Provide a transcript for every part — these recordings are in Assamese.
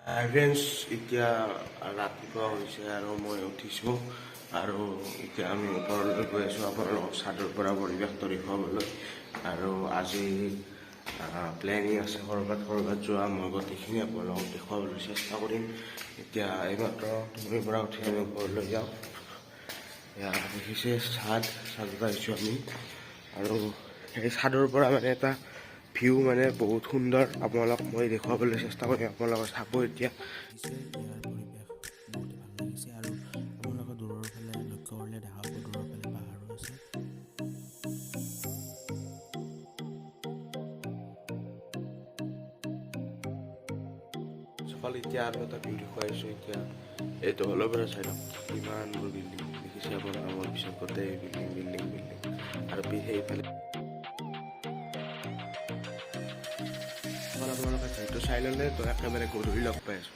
ফ্ৰেণ্ডছ এতিয়া ৰাতিপুৱা হৈছে আৰু মই উঠিছোঁ আৰু এতিয়া আমি ওপৰলৈ গৈ আছোঁ আপোনালোকক চাদৰ পৰা পৰিৱেশটো দেখুৱাবলৈ আৰু আজি প্লেনিং আছে ক'ৰবাত যোৱা মই গোটেইখিনি আপোনালোকক দেখুৱাবলৈ চেষ্টা কৰিম। এতিয়া এইমাত্ৰ টোপনিৰ পৰা উঠি আমি ওপৰলৈ যাওঁ। এয়া দেখিছে চাদত আহিছোঁ আমি আৰু সেই চাদৰ পৰা মানে এটা ভিউ মানে বহুত সুন্দৰ আপোনালোক মই দেখুৱাবলৈ চেষ্টা কৰিম। আপোনালোকে চাব এতিয়া ইয়াৰ পৰিৱেশ বহুতে ভাল লাগিছে আৰু আপোনালোকে দূৰৰ ফালে লক্ষ্য কৰিলে দেখা পাব দূৰৰ ফালে পাহাৰো আছে। সকাল এতিয়া আৰু এটা ভিউ দেখুৱাইছোঁ। এতিয়া এইটো অলপ পৰা চাই লওক কিমানবোৰ বিল্ডিং দেখিছে আপোনালোকে মোৰ পিছত গোটেই বিল্ডিং আৰু সেইফালে আপোনালোকে যিহেতু চাই ল'লে তো একেবাৰে গধূলি লগ পাই আছোঁ।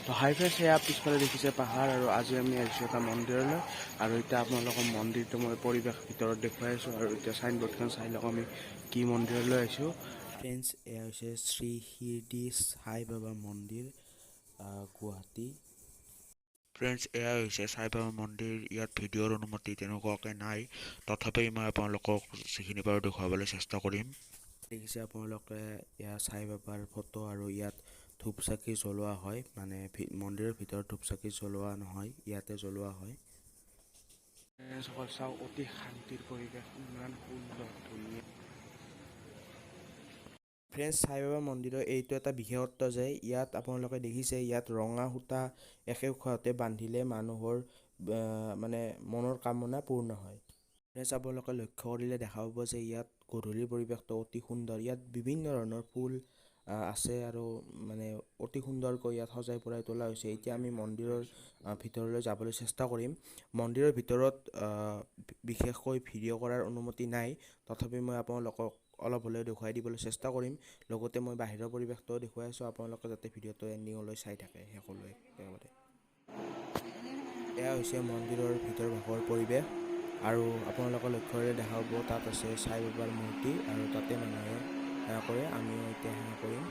তো হাই ফ্ৰেছ সেয়া পিছফালে দেখিছে পাহাৰ আৰু আজি আমি আহিছোঁ এটা মন্দিৰলৈ আৰু এতিয়া আপোনালোকৰ মন্দিৰটো মই পৰিৱেশ ভিতৰত দেখুৱাই আছোঁ আৰু এতিয়া চাইনবোৰ্ডখন চাই লওক আমি কি মন্দিৰলৈ আহিছোঁ। ফ্ৰেণ্ডছ এয়া হৈছে শ্ৰী শিৰডি সাই বাবা মন্দিৰ গুৱাহাটী। ফ্ৰেণ্ডছ এয়া হৈছে সাই বাবা মন্দিৰ। ইয়াত ভিডিঅ'ৰ অনুমতি তেনেকুৱাকৈ নাই, তথাপি মই আপোনালোকক যিখিনি পাৰোঁ দেখুৱাবলৈ চেষ্টা কৰিম। দেখিছে আপোনালোকে ইয়াত সাই বাবাৰ ফটো আৰু ইয়াত ধূপ চাকি জ্বলোৱা হয়, মানে মন্দিৰৰ ভিতৰত ধূপ চাকি জ্বলোৱা নহয়, ইয়াতে জ্বলোৱা হয়। চাওক অতি শান্তিৰ পৰিৱেশ, ইমান সুন্দৰ ধুনীয়া। ফ্ৰেণ্ডছ সাই বাবা মন্দিৰৰ এইটো এটা বিশেষত্ব যে ইয়াত আপোনালোকে দেখিছে ইয়াত ৰঙা সূতা একে উশাহতে বান্ধিলে মানুহৰ মানে মনৰ কামনা পূৰ্ণ হয়। ফ্ৰেণ্ডছ আপোনালোকে লক্ষ্য কৰিলে দেখা পাব যে ইয়াত গধূলিৰ পৰিৱেশটো অতি সুন্দৰ। ইয়াত বিভিন্ন ধৰণৰ ফুল আছে আৰু মানে অতি সুন্দৰকৈ ইয়াত সজাই পৰাই তোলা হৈছে। এতিয়া আমি মন্দিৰৰ ভিতৰলৈ যাবলৈ চেষ্টা কৰিম। মন্দিৰৰ ভিতৰত বিশেষকৈ ভিডিঅ' কৰাৰ অনুমতি নাই, তথাপি মই আপোনালোকক অলপ হ'লেও দেখুৱাই দিবলৈ চেষ্টা কৰিম। লগতে মই বাহিৰৰ পৰিৱেশটোও দেখুৱাই আছোঁ, আপোনালোকে যাতে ভিডিঅ'টো এণ্ডিঙলৈ চাই থাকে সকলোৱে একেবাৰে। এয়া হৈছে মন্দিৰৰ ভিতৰ ভাগৰ পৰিৱেশ আৰু আপোনালোকে লক্ষ্য কৰিলে দেখা পাব তাত আছে সাই বাবাৰ মূৰ্তি আৰু তাতে মানুহে সেৱা কৰে, আমিও এতিয়া সেৱা কৰিম।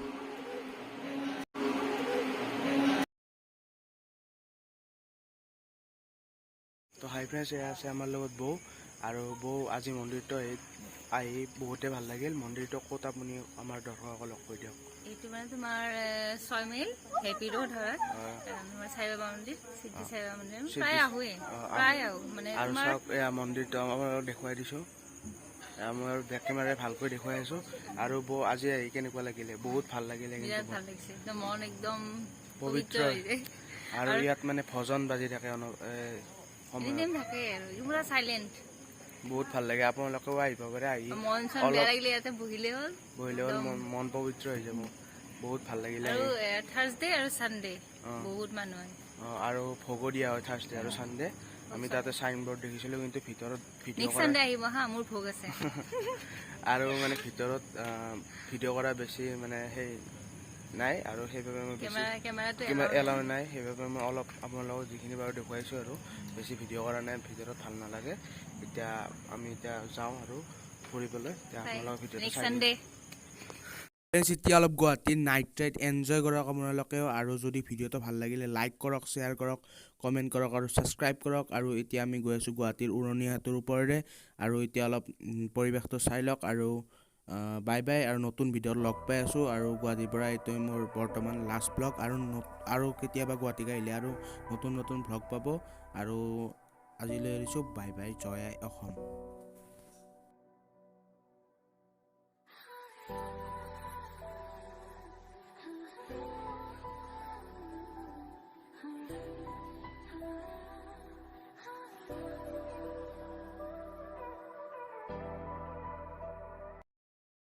তো হাই ফ্ৰেণ্ডছ এয়া আছে আমাৰ লগত বৌ আৰু বৌ আজি মন্দিৰটো আহি বহুতে ভাল লাগিল। মন্দিৰটো ক'ত আপুনি আমাৰ দৰ্শকসকলক কৈ দিয়ক। এইটো মানে তোমাৰ 6 মাইল হেপি ৰোড হয়, তোমাৰ সাই বাবা মন্দিৰ, সিদ্ধি সাই বাবা মন্দিৰ প্ৰায় আহোঁ মানে আৰু চাওক এয়া মন্দিৰটো আমাৰ দেখুৱাই দিছোঁ, মই আৰু বেক কেমেৰাই ভালকৈ দেখুৱাই আছোঁ। আৰু বৌ আজি আহি কেনেকুৱা লাগিলে? বহুত ভাল লাগিলে, বিৰাট ভাল লাগিছে, একদম মন একদম পবিত্ৰ আৰু ইয়াত মানে ভজন বাজি থাকে থাকে আৰু পুৰা চাইলেণ্ট, বহুত ভাল লাগে। আপোনালোকেও আহিব পাৰে, আহি মন চন বেয়া লাগিলে ইয়াতে বহিলে হ'ল মন পবিত্ৰ হৈ যাব। বহুত ভাল লাগিলে। আৰু থাৰ্ছডে আৰু ছানডে বহুত মানুহ আহে আৰু ভোগো দিয়া হয় থাৰ্ছডে আৰু ছানডে। আমি তাতে চাইনবোৰ্ড দেখিছিলোঁ, কিন্তু ভিতৰত ভিডিঅ' কৰা ছানডে আহিব হা, মোৰ ভোগ আছে আৰু মানে ভিতৰত ভিডিঅ' কৰা বেছি মানে সেই নাই আৰু সেইবাবে মই কেমেৰাটো এলাও নাই, সেইবাবে মই অলপ আপোনালোকক যিখিনি বাৰু দেখুৱাইছোঁ আৰু বেছি ভিডিঅ' কৰা নাই, ভিতৰত ভাল নালাগে। এতিয়া আমি যাওঁ আৰু ফুৰিবলৈ। এতিয়া আপোনালোকৰ ভিডিঅ'টো এতিয়া অলপ গুৱাহাটীৰ নাইট ৰাইড এনজয় কৰক আপোনালোকেও, আৰু যদি ভিডিঅ'টো ভাল লাগিলে লাইক কৰক, শ্বেয়াৰ কৰক, কমেণ্ট কৰক আৰু ছাবস্ক্ৰাইব কৰক। আৰু এতিয়া আমি গৈ আছোঁ গুৱাহাটীৰ উৰণীয়া সেতুৰ ওপৰেৰে আৰু এতিয়া অলপ পৰিৱেশটো চাই লওক আৰু বাই বাই আৰু নতুন ভিডিঅ'ত লগ পাই আছোঁ। আৰু গুৱাহাটীৰ পৰা এইটোৱে মোৰ বৰ্তমান লাষ্ট ব্লগ, আৰু কেতিয়াবা গুৱাহাটীত আহিলে আৰু নতুন ভ্লগ পাব। আৰু আজিলৈ এৰিছোঁ, বাই বাই, জয় আই অসম।